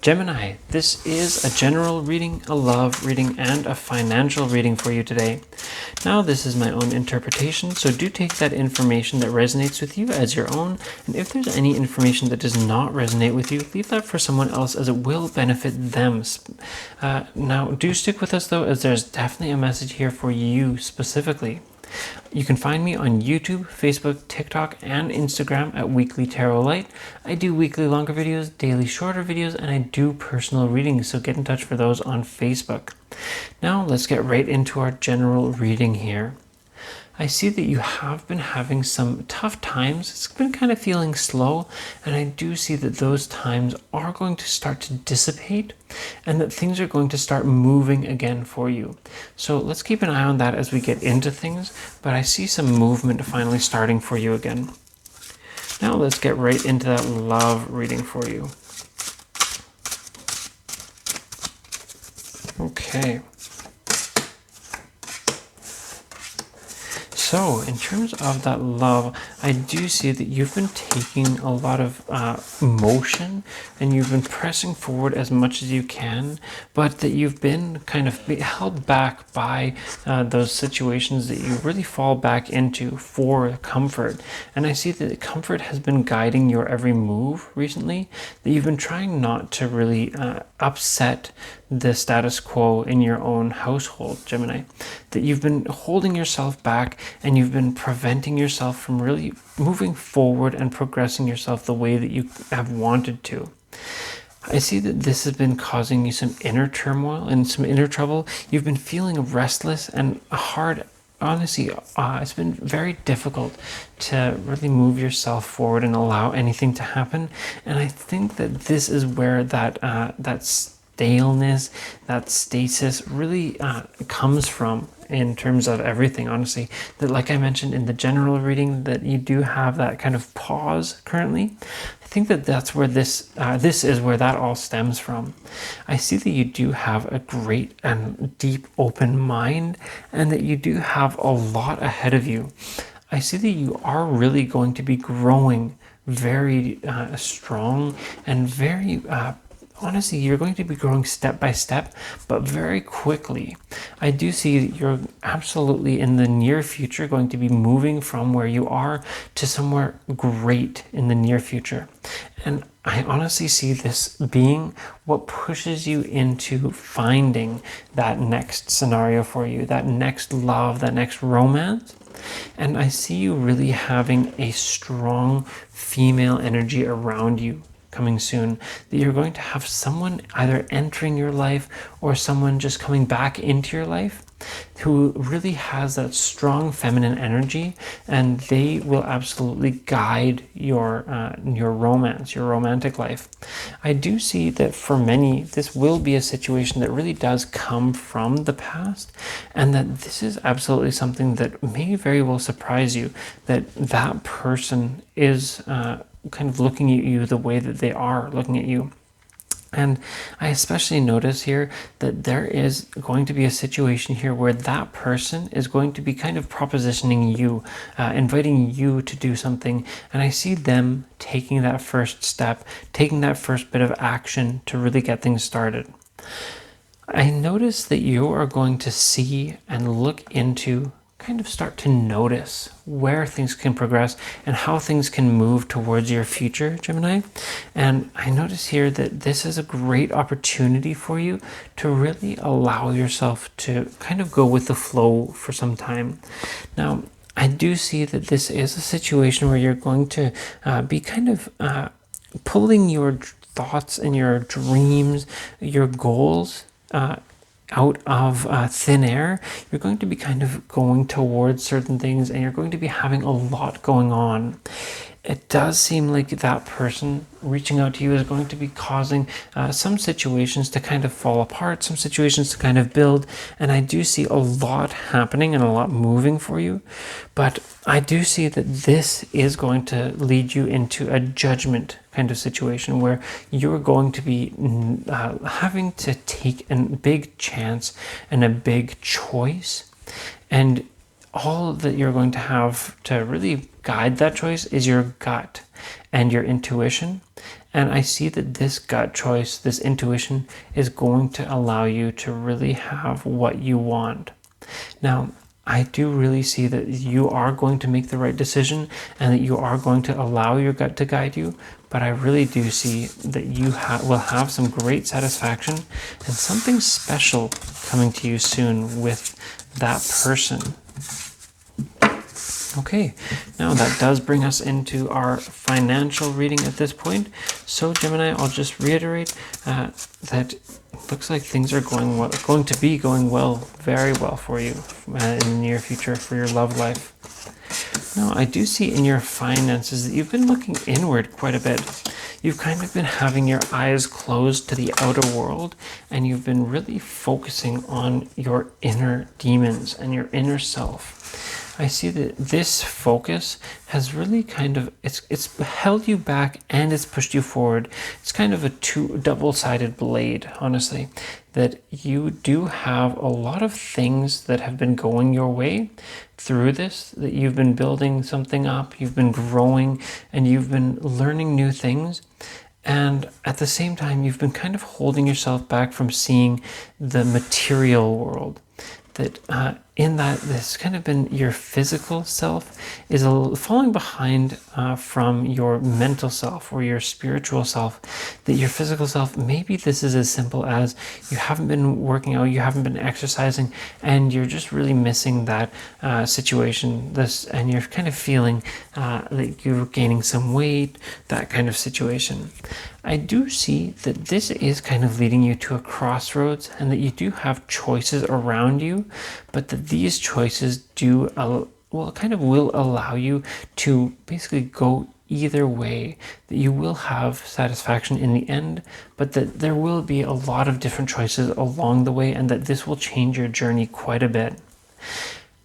Gemini, this is a general reading, a love reading, and a financial reading for you today. Now, this is my own interpretation, so do take that information that resonates with you as your own, and if there's any information that does not resonate with you, leave that for someone else as it will benefit them. Now, do stick with us though, as there's definitely a message here for you specifically. You can find me on YouTube, Facebook, TikTok, and Instagram at Weekly Tarot Light. I do weekly longer videos, daily shorter videos, and I do personal readings, so get in touch for those on Facebook. Now let's get right into our general reading here. I see that you have been having some tough times. It's been kind of feeling slow, and I do see that those times are going to start to dissipate and that things are going to start moving again for you. So let's keep an eye on that as we get into things, but I see some movement finally starting for you again. Now let's get right into that love reading for you. Okay. So, in terms of that love, I do see that you've been taking a lot of motion and you've been pressing forward as much as you can, but that you've been kind of held back by those situations that you really fall back into for comfort. And I see that comfort has been guiding your every move recently, that you've been trying not to really upset the status quo in your own household, Gemini, that you've been holding yourself back and you've been preventing yourself from really moving forward and progressing yourself the way that you have wanted to. I see that this has been causing you some inner turmoil and some inner trouble. You've been feeling restless and hard. Honestly, it's been very difficult to really move yourself forward and allow anything to happen. And I think that this is where that staleness, that stasis really comes from in terms of everything, honestly. That, like I mentioned in the general reading, that you do have that kind of pause currently. I think that that's where this is where that all stems from. I see that you do have a great and deep open mind, and that you do have a lot ahead of you. I see that you are really going to be growing very strong and very honestly, you're going to be growing step by step, but very quickly. I do see that you're absolutely in the near future going to be moving from where you are to somewhere great in the near future. And I honestly see this being what pushes you into finding that next scenario for you, that next love, that next romance. And I see you really having a strong female energy around you coming soon, that you're going to have someone either entering your life or someone just coming back into your life who really has that strong feminine energy, and they will absolutely guide your romance, your romantic life. I do see that for many, this will be a situation that really does come from the past, and that this is absolutely something that may very well surprise you, that that person is kind of looking at you the way that they are looking at you. And I especially notice here that there is going to be a situation here where that person is going to be kind of propositioning you, inviting you to do something. And I see them taking that first step, taking that first bit of action to really get things started. I notice that you are going to see and look into, kind of start to notice where things can progress and how things can move towards your future, Gemini. And I notice here that this is a great opportunity for you to really allow yourself to kind of go with the flow for some time. Now, I do see that this is a situation where you're going to be kind of pulling your thoughts and your dreams, your goals, out of thin air. You're going to be kind of going towards certain things, and you're going to be having a lot going on. It does seem like that person reaching out to you is going to be causing some situations to kind of fall apart, some situations to kind of build, and I do see a lot happening and a lot moving for you. But I do see that this is going to lead you into a judgment kind of situation where you're going to be having to take a big chance and a big choice, and all that you're going to have to really guide that choice is your gut and your intuition. And I see that this gut choice, this intuition, is going to allow you to really have what you want. Now, I do really see that you are going to make the right decision and that you are going to allow your gut to guide you. But I really do see that you will have some great satisfaction and something special coming to you soon with that person. Okay, now that does bring us into our financial reading at this point. So Gemini, I'll just reiterate that it looks like things are going to be going well, very well for you in the near future for your love life. Now, I do see in your finances that you've been looking inward quite a bit. You've kind of been having your eyes closed to the outer world, and you've been really focusing on your inner demons and your inner self. I see that this focus has really kind of, it's held you back and it's pushed you forward. It's kind of a double-sided blade, honestly, that you do have a lot of things that have been going your way through this, that you've been building something up, you've been growing, and you've been learning new things. And at the same time, you've been kind of holding yourself back from seeing the material world. That in that this kind of been your physical self is falling behind from your mental self or your spiritual self. That your physical self, maybe this is as simple as you haven't been working out, you haven't been exercising, and you're just really missing that situation. And you're kind of feeling like you're gaining some weight, that kind of situation. I do see that this is kind of leading you to a crossroads and that you do have choices around you, but that these choices do, kind of will allow you to basically go either way, that you will have satisfaction in the end, but that there will be a lot of different choices along the way and that this will change your journey quite a bit.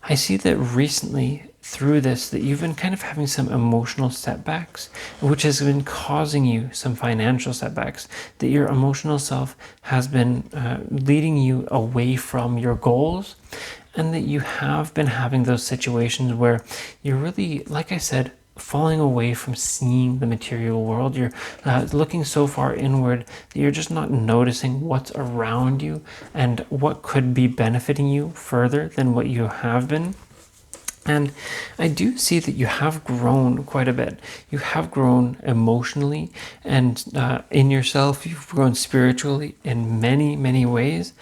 I see that recently through this that you've been kind of having some emotional setbacks, which has been causing you some financial setbacks, that your emotional self has been leading you away from your goals, and that you have been having those situations where you're really, like I said, falling away from seeing the material world. You're looking so far inward that you're just not noticing what's around you and what could be benefiting you further than what you have been. And I do see that you have grown quite a bit. You have grown emotionally and in yourself. You've grown spiritually in many, many ways.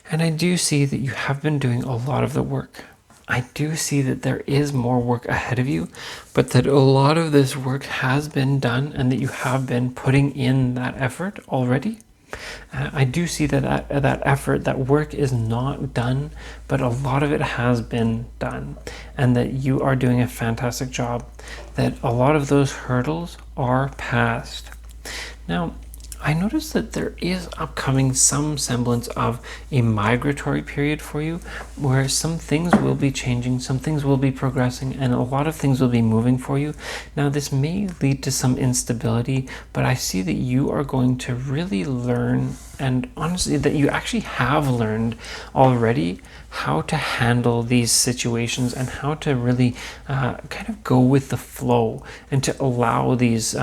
And I do see that you have been doing a lot of the work. I do see that there is more work ahead of you, but that a lot of this work has been done and that you have been putting in that effort already. I do see that that effort, that work is not done, but a lot of it has been done, and that you are doing a fantastic job, that a lot of those hurdles are passed. Now, I noticed that there is upcoming some semblance of a migratory period for you where some things will be changing, some things will be progressing, and a lot of things will be moving for you. Now, this may lead to some instability, but I see that you are going to really learn, and honestly, that you actually have learned already how to handle these situations and how to really kind of go with the flow and to allow these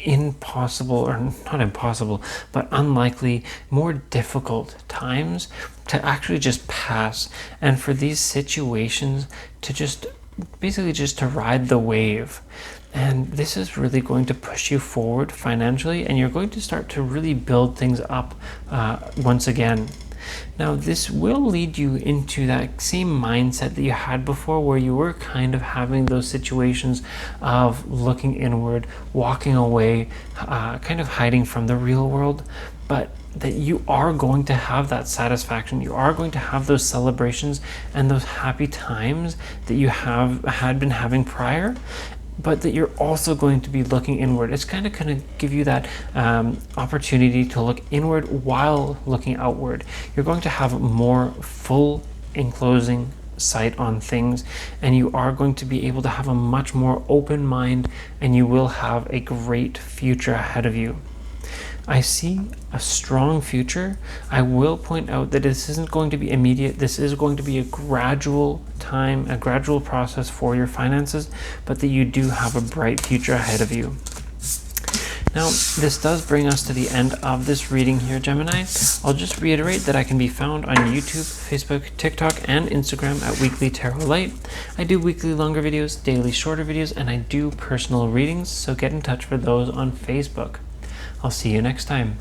impossible, or not impossible, but unlikely, more difficult times to actually just pass, and for these situations to just basically just to ride the wave. And this is really going to push you forward financially, and you're going to start to really build things up once again. Now, this will lead you into that same mindset that you had before, where you were kind of having those situations of looking inward, walking away, kind of hiding from the real world, but that you are going to have that satisfaction. You are going to have those celebrations and those happy times that you had been having prior, but that you're also going to be looking inward. It's kind of going to give you that opportunity to look inward while looking outward. You're going to have more full enclosing sight on things, and you are going to be able to have a much more open mind, and you will have a great future ahead of you. I see a strong future. I will point out that this isn't going to be immediate. This is going to be a gradual time, a gradual process for your finances, but that you do have a bright future ahead of you. Now, this does bring us to the end of this reading here, Gemini. I'll just reiterate that I can be found on YouTube, Facebook, TikTok, and Instagram at Weekly Tarot Light. I do weekly longer videos, daily shorter videos, and I do personal readings, so get in touch for those on Facebook. I'll see you next time.